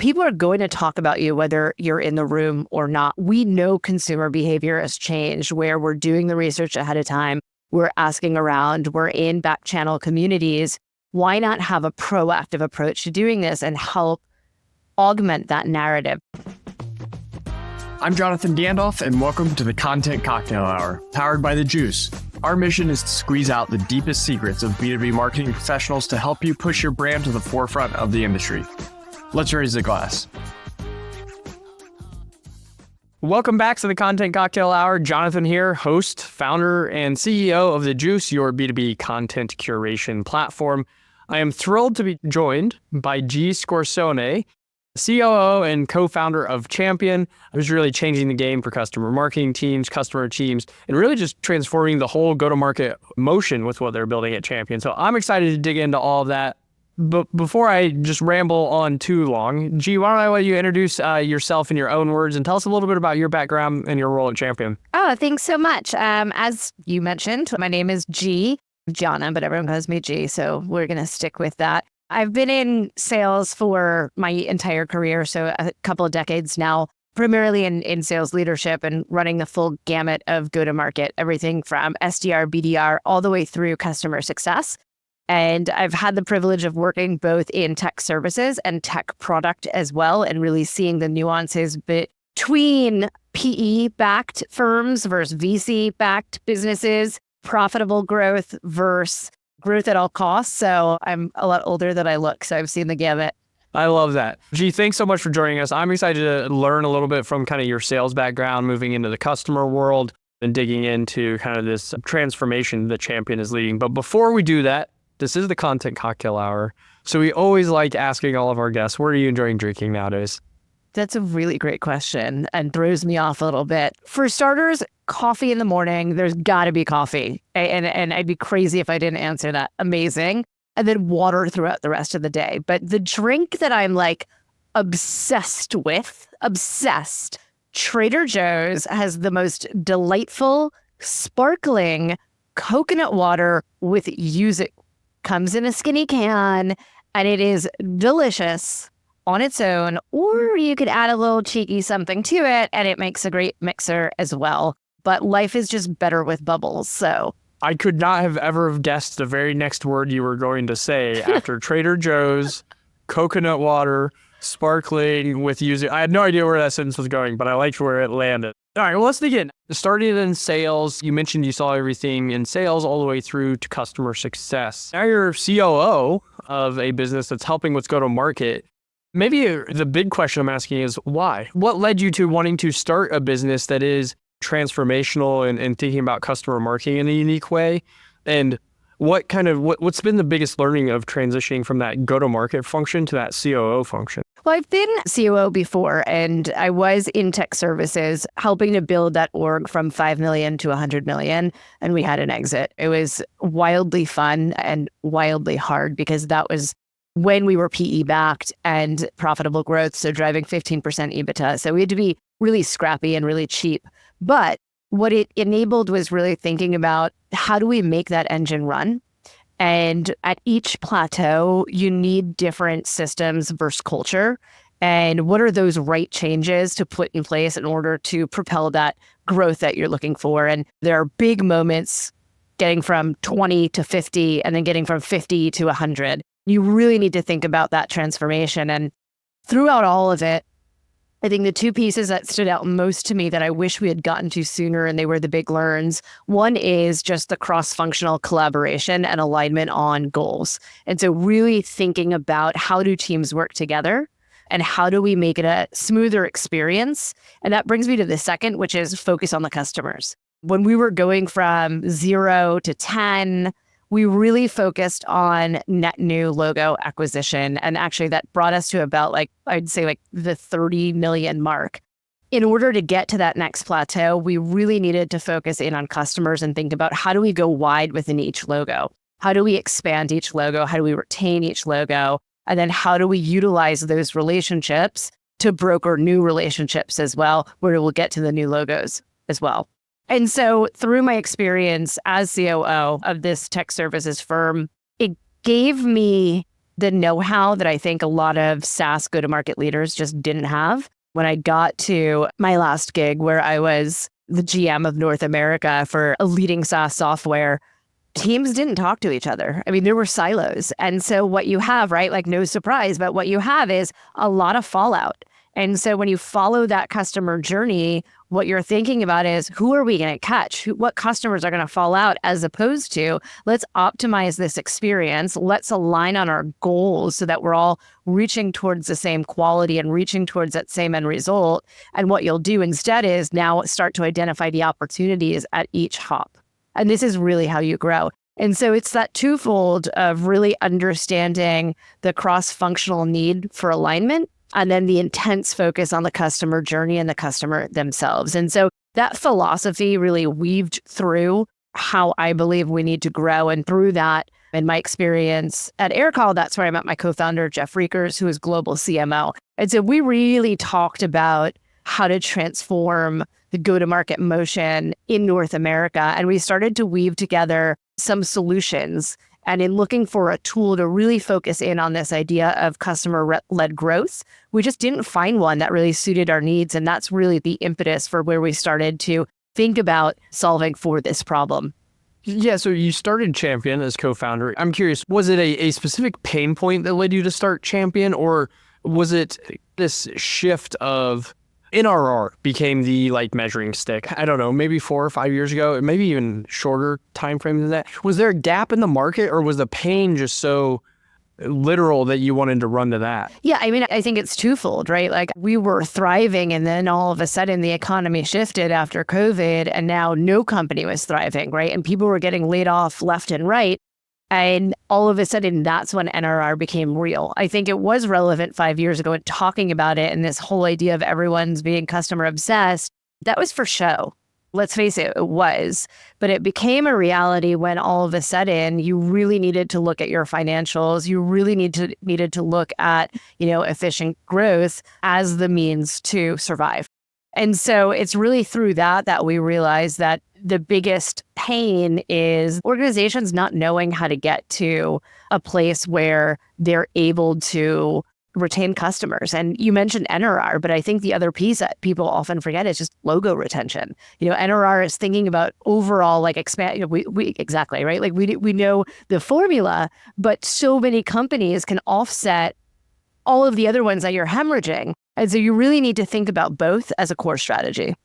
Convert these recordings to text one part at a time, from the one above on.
people are going to talk about you whether you're in the room or not. We know consumer behavior has changed, where we're doing the research ahead of time. We're asking around. We're in back channel communities. Why not have a proactive approach to doing this and help augment that narrative? I'm Jonathan Gandalf, and welcome to the Content Cocktail Hour, powered by The Juice. Our mission is to squeeze out the deepest secrets of B2B marketing professionals to help you push your brand to the forefront of the industry. Let's raise the glass. Welcome back to the Content Cocktail Hour. Jonathan here, host, founder, and CEO of The Juice, your B2B content curation platform. I am thrilled to be joined by Gianna Scorsone, COO and co-founder of Champion, who's really changing the game for customer marketing teams, customer teams, and really just transforming the whole go-to-market motion with what they're building at Champion. So I'm excited to dig into all of that. But before I just ramble on too long, G, why don't I let you introduce yourself in your own words and tell us a little bit about your background and your role at Champion. Oh, thanks so much. As you mentioned, my name is Gianna, but everyone calls me G, so we're going to stick with that. I've been in sales for my entire career, so a couple of decades now, primarily in sales leadership and running the full gamut of go-to-market, everything from SDR, BDR, all the way through customer success. And I've had the privilege of working both in tech services and tech product as well, and really seeing the nuances between PE-backed firms versus VC-backed businesses, profitable growth versus growth at all costs. So I'm a lot older than I look, so I've seen the gamut. I love that. G, thanks so much for joining us. I'm excited to learn a little bit from kind of your sales background, moving into the customer world and digging into kind of this transformation that Champion is leading. But before we do that, this is the Content Cocktail Hour. So we always like asking all of our guests, what are you enjoying drinking nowadays? That's a really great question and throws me off a little bit. For starters, coffee in the morning, there's got to be coffee. And I'd be crazy if I didn't answer that. Amazing. And then water throughout the rest of the day. But the drink that I'm like obsessed with, Trader Joe's has the most delightful, sparkling coconut water with yuzu. Comes in a skinny can, and it is delicious on its own, or you could add a little cheeky something to it, and it makes a great mixer as well. But life is just better with bubbles, so. I could not have ever guessed the very next word you were going to say after Trader Joe's, coconut water, sparkling with yuzu. I had no idea where that sentence was going, but I liked where it landed. All right, well, let's begin. Started in sales. You mentioned you saw everything in sales all the way through to customer success. Now you're COO of a business that's helping with go-to-market. Maybe the big question I'm asking is why? What led you to wanting to start a business that is transformational and thinking about customer marketing in a unique way? And what's been the biggest learning of transitioning from that go-to-market function to that COO function? Well, I've been COO before, and I was in tech services helping to build that org from 5 million to 100 million, and we had an exit. It was wildly fun and wildly hard because that was when we were PE-backed and profitable growth, so driving 15% EBITDA. So we had to be really scrappy and really cheap. But what it enabled was really thinking about how do we make that engine run? And at each plateau, you need different systems versus culture. And what are those right changes to put in place in order to propel that growth that you're looking for? And there are big moments getting from 20 to 50 and then getting from 50 to 100. You really need to think about that transformation. And throughout all of it, I think the two pieces that stood out most to me that I wish we had gotten to sooner, and they were the big learns. One is just the cross-functional collaboration and alignment on goals. And so really thinking about how do teams work together and how do we make it a smoother experience? And that brings me to the second, which is focus on the customers. When we were going from 0 to 10, we really focused on net new logo acquisition. And actually that brought us to about I'd say the 30 million mark. In order to get to that next plateau, we really needed to focus in on customers and think about how do we go wide within each logo? How do we expand each logo? How do we retain each logo? And then how do we utilize those relationships to broker new relationships as well, where we'll get to the new logos as well. And so through my experience as COO of this tech services firm, it gave me the know-how that I think a lot of SaaS go-to-market leaders just didn't have. When I got to my last gig where I was the GM of North America for a leading SaaS software, teams didn't talk to each other. I mean, there were silos. And so what you have, right, like no surprise, but what you have is a lot of fallout. And so when you follow that customer journey, what you're thinking about is who are we going to catch? What customers are going to fall out, as opposed to let's optimize this experience. Let's align on our goals so that we're all reaching towards the same quality and reaching towards that same end result. And what you'll do instead is now start to identify the opportunities at each hop. And this is really how you grow. And so it's that twofold of really understanding the cross-functional need for alignment, and then the intense focus on the customer journey and the customer themselves. And so that philosophy really weaved through how I believe we need to grow. And through that, in my experience at Aircall, that's where I met my co-founder, Jeff Reekers, who is global CMO. And so we really talked about how to transform the go-to-market motion in North America. And we started to weave together some solutions. And in looking for a tool to really focus in on this idea of customer-led growth, we just didn't find one that really suited our needs. And that's really the impetus for where we started to think about solving for this problem. Yeah, so you started Champion as co-founder. I'm curious, was it a specific pain point that led you to start Champion, or was it this shift of NRR became the measuring stick? I don't know, maybe 4 or 5 years ago, maybe even shorter time frame than that. Was there a gap in the market, or was the pain just so literal that you wanted to run to that? Yeah, I mean, I think it's twofold, right? Like we were thriving, and then all of a sudden the economy shifted after COVID, and now no company was thriving, right? And people were getting laid off left and right. And all of a sudden, that's when NRR became real. I think it was relevant 5 years ago and talking about it, and this whole idea of everyone's being customer obsessed, that was for show. Let's face it, it was. But it became a reality when all of a sudden you really needed to look at your financials. You really needed to look at, efficient growth as the means to survive. And so it's really through that we realized that the biggest pain is organizations not knowing how to get to a place where they're able to retain customers. And you mentioned NRR, but I think the other piece that people often forget is just logo retention. NRR is thinking about overall expand. We exactly right. We know the formula, but so many companies can offset all of the other ones that you're hemorrhaging. And so you really need to think about both as a core strategy.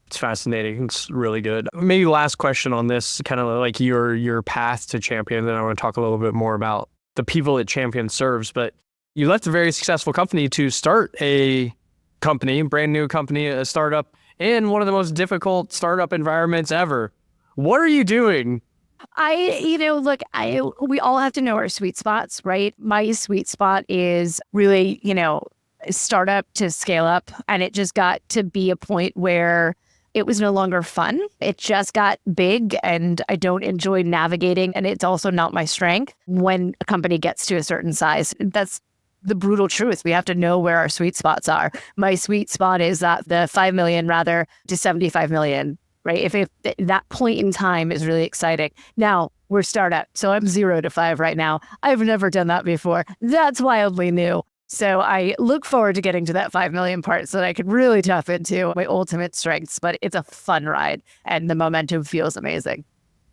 It's fascinating. It's really good. Maybe last question on this, kind of like your path to Champion. Then I want to talk a little bit more about the people that Champion serves. But you left a very successful company to start a company, brand new company, a startup, in one of the most difficult startup environments ever. What are you doing? We all have to know our sweet spots, right? My sweet spot is really, startup to scale up. And it just got to be a point where it was no longer fun. It just got big, and I don't enjoy navigating. And it's also not my strength when a company gets to a certain size. That's the brutal truth. We have to know where our sweet spots are. My sweet spot is that the 5 million rather to 75 million. Right? If that point in time is really exciting. Now, we're startup, so I'm 0 to 5 right now. I've never done that before. That's wildly new. So I look forward to getting to that 5 million part so that I could really tap into my ultimate strengths. But it's a fun ride, and the momentum feels amazing.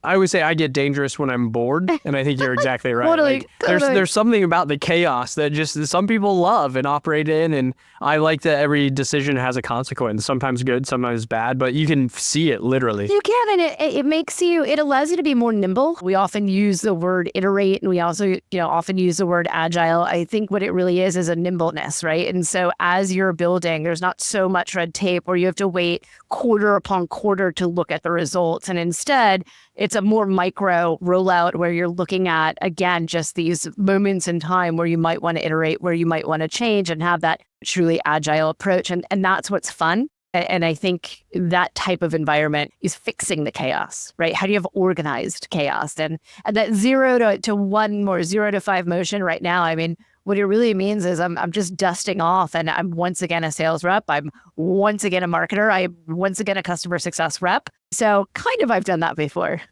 I would say I get dangerous when I'm bored, and I think you're exactly right. Totally. There's something about the chaos that just some people love and operate in, and I like that every decision has a consequence. Sometimes good, sometimes bad, but you can see it literally. You can, and it allows you to be more nimble. We often use the word iterate, and we also often use the word agile. I think what it really is a nimbleness, right? And so as you're building, there's not so much red tape where you have to wait quarter upon quarter to look at the results, and instead it's a more micro rollout where you're looking at, again, just these moments in time where you might want to iterate, where you might want to change and have that truly agile approach. And that's what's fun. And I think that type of environment is fixing the chaos, right? How do you have organized chaos? And that 0 to 1 or 0 to 5 motion right now, I mean, what it really means is I'm just dusting off, and I'm once again a sales rep. I'm once again a marketer. I'm once again a customer success rep. So kind of I've done that before.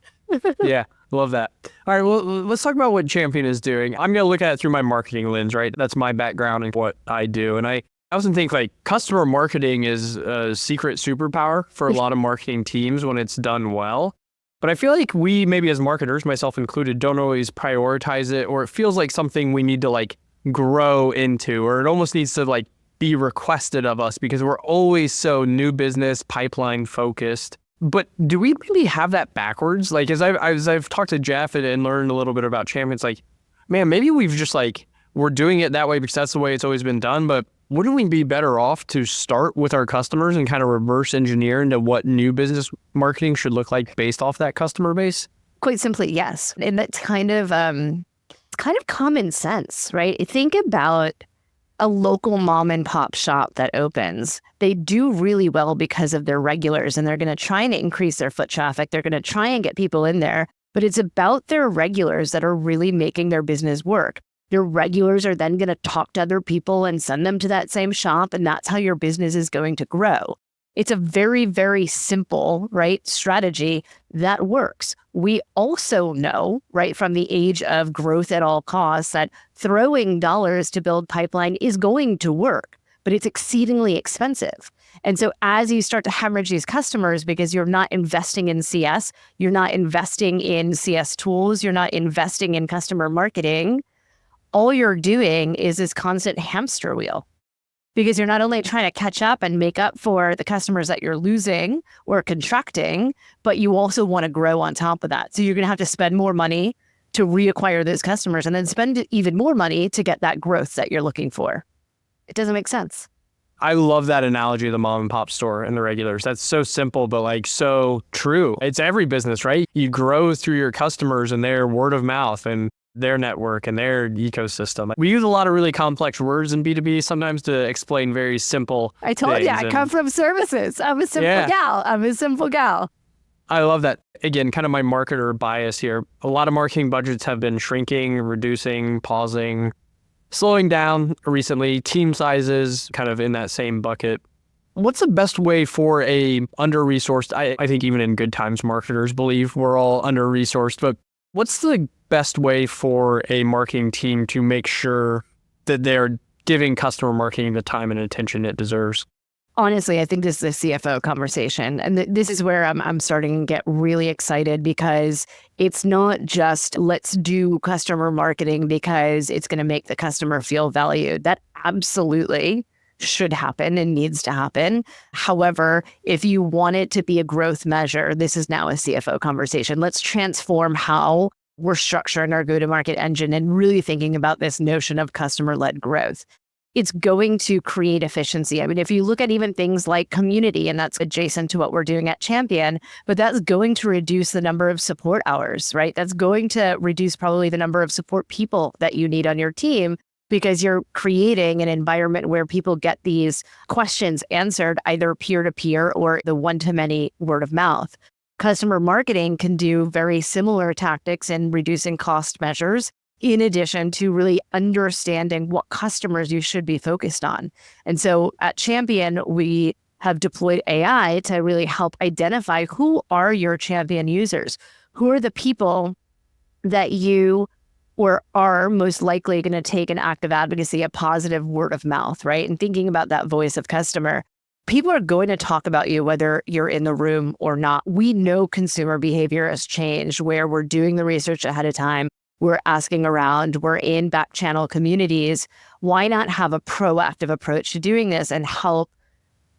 Yeah. Love that. All right, well, let's talk about what Champion is doing. I'm going to look at it through my marketing lens, right? That's my background and what I do. And I often think like customer marketing is a secret superpower for a lot of marketing teams when it's done well. But I feel like we, maybe as marketers, myself included, don't always prioritize it, or it feels like something we need to like grow into, or it almost needs to like be requested of us because we're always so new business pipeline focused. But do we really have that backwards? Like, as I've talked to Jeff and learned a little bit about Champions, like, man, maybe we've just like, we're doing it that way because that's the way it's always been done. But wouldn't we be better off to start with our customers and kind of reverse engineer into what new business marketing should look like based off that customer base? Quite simply, yes. And that's kind of common sense, right? Think about a local mom and pop shop that opens. They do really well because of their regulars, and they're going to try and increase their foot traffic. They're going to try and get people in there, but it's about their regulars that are really making their business work. Your regulars are then going to talk to other people and send them to that same shop, and that's how your business is going to grow. It's a very, very simple, right, strategy that works. We also know, right, from the age of growth at all costs, that throwing dollars to build pipeline is going to work, but it's exceedingly expensive. And so as you start to hemorrhage these customers because you're not investing in CS, you're not investing in CS tools, you're not investing in customer marketing, all you're doing is this constant hamster wheel. Because you're not only trying to catch up and make up for the customers that you're losing or contracting, but you also want to grow on top of that. So you're going to have to spend more money to reacquire those customers and then spend even more money to get that growth that you're looking for. It doesn't make sense. I love that analogy of the mom and pop store and the regulars. That's so simple, but like so true. It's every business, right? You grow through your customers and their word of mouth and their network and their ecosystem. We use a lot of really complex words in B2B sometimes to explain very simple I told you, I come from services. I'm a simple gal. I love that. Again, kind of my marketer bias here. A lot of marketing budgets have been shrinking, reducing, pausing, slowing down recently. Team sizes kind of in that same bucket. What's the best way for a under-resourced, I think even in good times, marketers believe we're all under-resourced, but what's the best way for a marketing team to make sure that they're giving customer marketing the time and attention it deserves? Honestly, I think this is a CFO conversation. And this is where I'm starting to get really excited because it's not just let's do customer marketing because it's going to make the customer feel valued. That absolutely should happen and needs to happen. However, if you want it to be a growth measure, this is now a CFO conversation. Let's transform how we're structuring our go-to-market engine and really thinking about this notion of customer-led growth. It's going to create efficiency. I mean, if you look at even things like community, and that's adjacent to what we're doing at Champion, but that's going to reduce the number of support hours, right? That's going to reduce probably the number of support people that you need on your team because you're creating an environment where people get these questions answered either peer-to-peer or the one-to-many word of mouth. Customer marketing can do very similar tactics in reducing cost measures, in addition to really understanding what customers you should be focused on. And so at Champion, we have deployed AI to really help identify who are your Champion users, who are the people that you or are most likely going to take an active advocacy, a positive word of mouth, right? And thinking about that voice of customer. People are going to talk about you whether you're in the room or not. We know consumer behavior has changed where we're doing the research ahead of time. We're asking around, we're in back channel communities. Why not have a proactive approach to doing this and help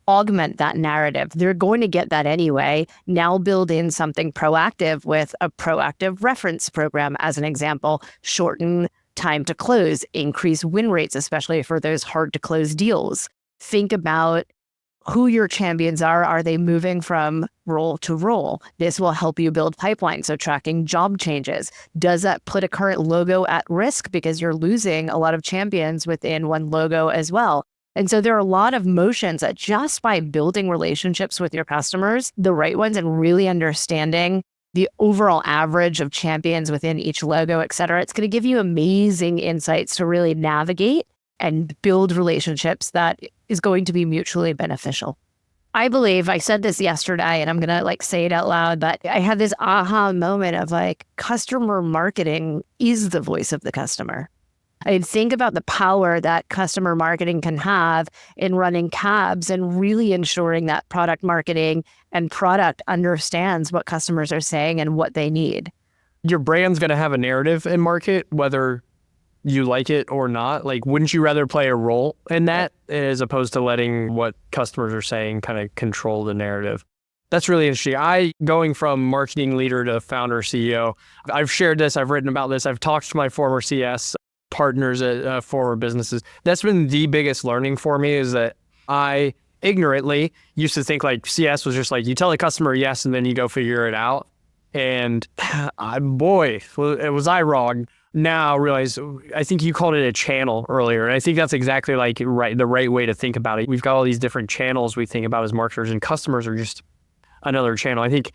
augment that narrative? They're going to get that anyway. Now build in something proactive with a proactive reference program, as an example, shorten time to close, increase win rates, especially for those hard to close deals. Think about who your champions are. Are they moving from role to role? This will help you build pipeline. So tracking job changes. Does that put a current logo at risk because you're losing a lot of champions within one logo as well? And so there are a lot of motions that just by building relationships with your customers, the right ones, and really understanding the overall average of champions within each logo, et cetera, it's going to give you amazing insights to really navigate and build relationships that is going to be mutually beneficial. I believe I said this yesterday and I'm going to say it out loud, but I had this aha moment of customer marketing is the voice of the customer. I think about the power that customer marketing can have in running cabs and really ensuring that product marketing and product understands what customers are saying and what they need. Your brand's going to have a narrative in market, whether you like it or not. Wouldn't you rather play a role in that as opposed to letting what customers are saying kind of control the narrative? That's really interesting. Going from marketing leader to founder CEO, I've shared this, I've written about this, I've talked to my former CS partners at former businesses. That's been the biggest learning for me, is that I ignorantly used to think CS was just you tell the customer yes and then you go figure it out. And was I wrong. Now I realize, I think you called it a channel earlier. And I think that's exactly the right way to think about it. We've got all these different channels we think about as marketers, and customers are just another channel. I think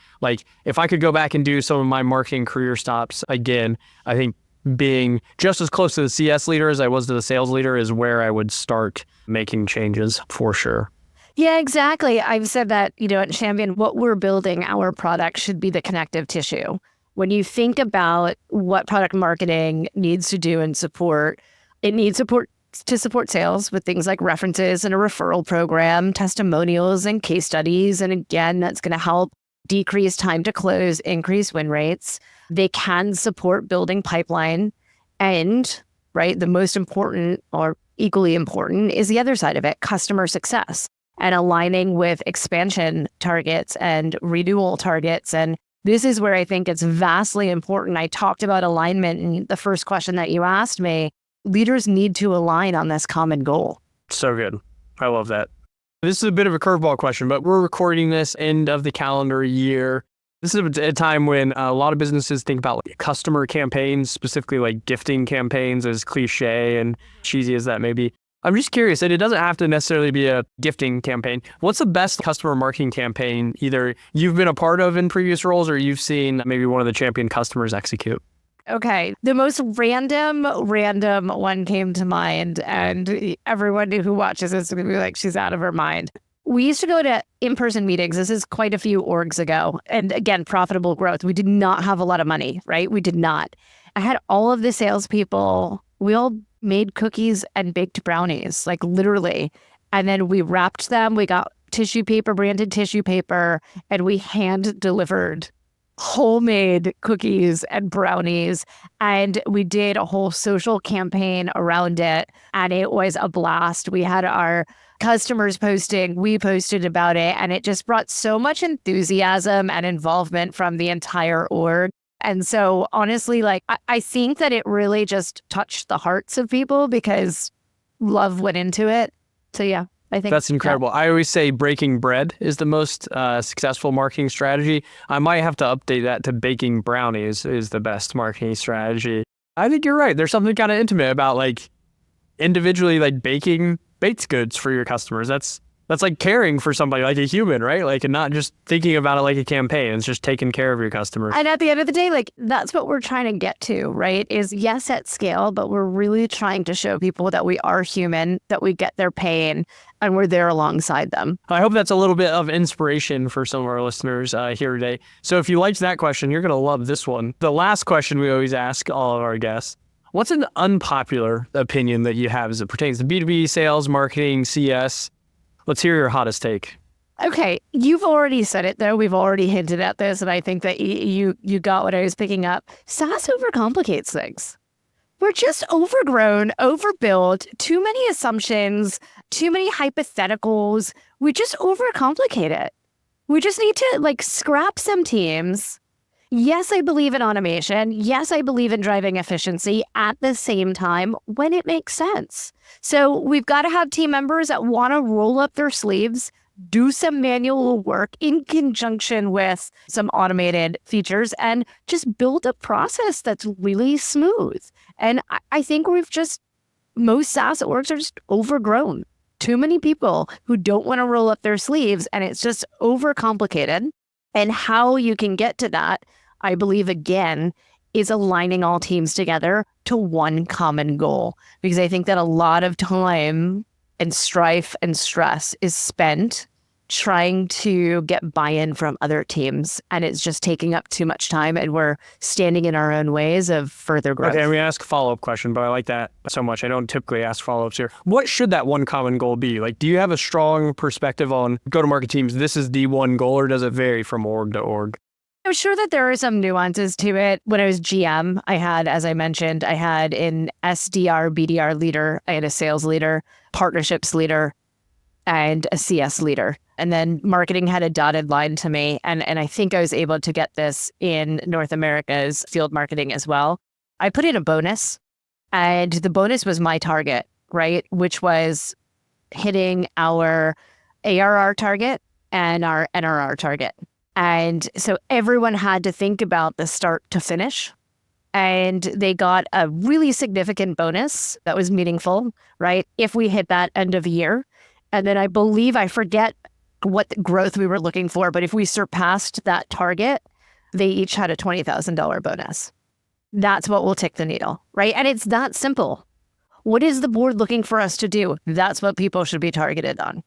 if I could go back and do some of my marketing career stops again, I think being just as close to the CS leader as I was to the sales leader is where I would start making changes for sure. Yeah, exactly. I've said that, at Champion, what we're building, our product should be the connective tissue. When you think about what product marketing needs to do and support, it needs support to support sales with things like references and a referral program, testimonials and case studies. And again, that's going to help decrease time to close, increase win rates. They can support building pipeline. And, the most important or equally important is the other side of it, customer success and aligning with expansion targets and renewal targets. And this is where I think it's vastly important. I talked about alignment in the first question that you asked me. Leaders need to align on this common goal. So good. I love that. This is a bit of a curveball question, but we're recording this end of the calendar year. This is a time when a lot of businesses think about customer campaigns, specifically gifting campaigns, as cliche and cheesy as that may be. I'm just curious, and it doesn't have to necessarily be a gifting campaign. What's the best customer marketing campaign either you've been a part of in previous roles or you've seen maybe one of the Champion customers execute? Okay. The most random one came to mind, and everyone who watches this is going to be she's out of her mind. We used to go to in-person meetings. This is quite a few orgs ago. And again, profitable growth. We did not have a lot of money, right? We did not. I had all of the salespeople. We all made cookies and baked brownies, literally. And then we wrapped them. We got tissue paper, branded tissue paper, and we hand delivered homemade cookies and brownies. And we did a whole social campaign around it. And it was a blast. We had our customers posting, we posted about it, and it just brought so much enthusiasm and involvement from the entire org. And so honestly, I think that it really just touched the hearts of people because love went into it. So yeah, I think that's incredible. I always say breaking bread is the most successful marketing strategy. I might have to update that to baking brownies is the best marketing strategy. I think you're right. There's something kind of intimate about individually baking baked goods for your customers. That's caring for somebody like a human, right? And not just thinking about it like a campaign. It's just taking care of your customers. And at the end of the day, that's what we're trying to get to, right? Is yes, at scale, but we're really trying to show people that we are human, that we get their pain, and we're there alongside them. I hope that's a little bit of inspiration for some of our listeners here today. So if you liked that question, you're going to love this one. The last question we always ask all of our guests: what's an unpopular opinion that you have as it pertains to B2B, sales, marketing, CS? Let's hear your hottest take. Okay, you've already said it, though. We've already hinted at this, and I think that you got what I was picking up. SaaS overcomplicates things. We're just overgrown, overbuilt, too many assumptions, too many hypotheticals. We just overcomplicate it. We just need to scrap some teams. Yes, I believe in automation. Yes, I believe in driving efficiency at the same time when it makes sense. So we've got to have team members that want to roll up their sleeves, do some manual work in conjunction with some automated features, and just build a process that's really smooth. And I think most SaaS orgs are just overgrown. Too many people who don't want to roll up their sleeves, and it's just overcomplicated. And how you can get to that, I believe, again, is aligning all teams together to one common goal. Because I think that a lot of time and strife and stress is spent trying to get buy-in from other teams, and it's just taking up too much time, and we're standing in our own ways of further growth. Okay, we ask a follow-up question, but I like that so much. I don't typically ask follow-ups here. What should that one common goal be? Like, do you have a strong perspective on go-to-market teams? This is the one goal, or does it vary from org to org? I'm sure that there are some nuances to it. When I was GM, I had, as I mentioned, I had an SDR, BDR leader, I had a sales leader, partnerships leader, and a CS leader. And then marketing had a dotted line to me. And I think I was able to get this in North America's field marketing as well. I put in a bonus, and the bonus was my target, right? Which was hitting our ARR target and our NRR target. And so everyone had to think about the start to finish. And they got a really significant bonus that was meaningful, right? If we hit that end of year. And then I believe, I forget what growth we were looking for, but if we surpassed that target, they each had a $20,000 bonus. That's what will tick the needle, right? And it's that simple. What is the board looking for us to do? That's what people should be targeted on.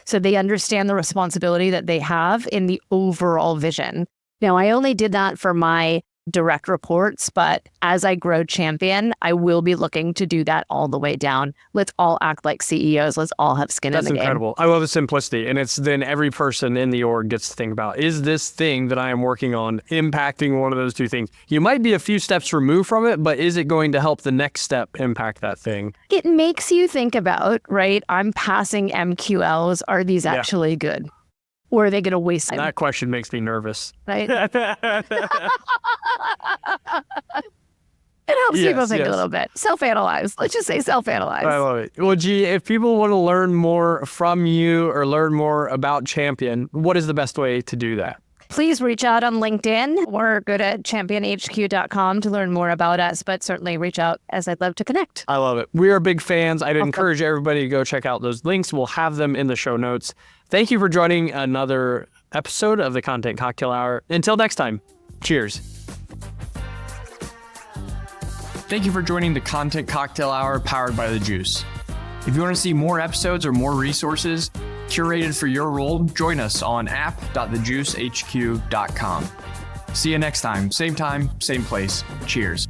So they understand the responsibility that they have in the overall vision. Now, I only did that for my direct reports, but as I grow Champion, I will be looking to do that all the way down. Let's all act like CEOs. Let's all have skin in the game. That's incredible. I love the simplicity. And it's then every person in the org gets to think about, is this thing that I am working on impacting one of those two things? You might be a few steps removed from it, but is it going to help the next step impact that thing? It makes you think about, right? I'm passing MQLs. Are these actually good? Or are they going to waste time? That question makes me nervous. Right? It helps people think a little bit. Self-analyze. Let's just say self-analyze. I love it. Well, G, if people want to learn more from you or learn more about Champion, what is the best way to do that? Please reach out on LinkedIn or go to championhq.com to learn more about us, but certainly reach out, as I'd love to connect. I love it. We are big fans. I'd encourage everybody to go check out those links. We'll have them in the show notes. Thank you for joining another episode of the Content Cocktail Hour. Until next time, cheers. Thank you for joining the Content Cocktail Hour powered by The Juice. If you want to see more episodes or more resources curated for your role, join us on app.thejuicehq.com. See you next time, same place. Cheers.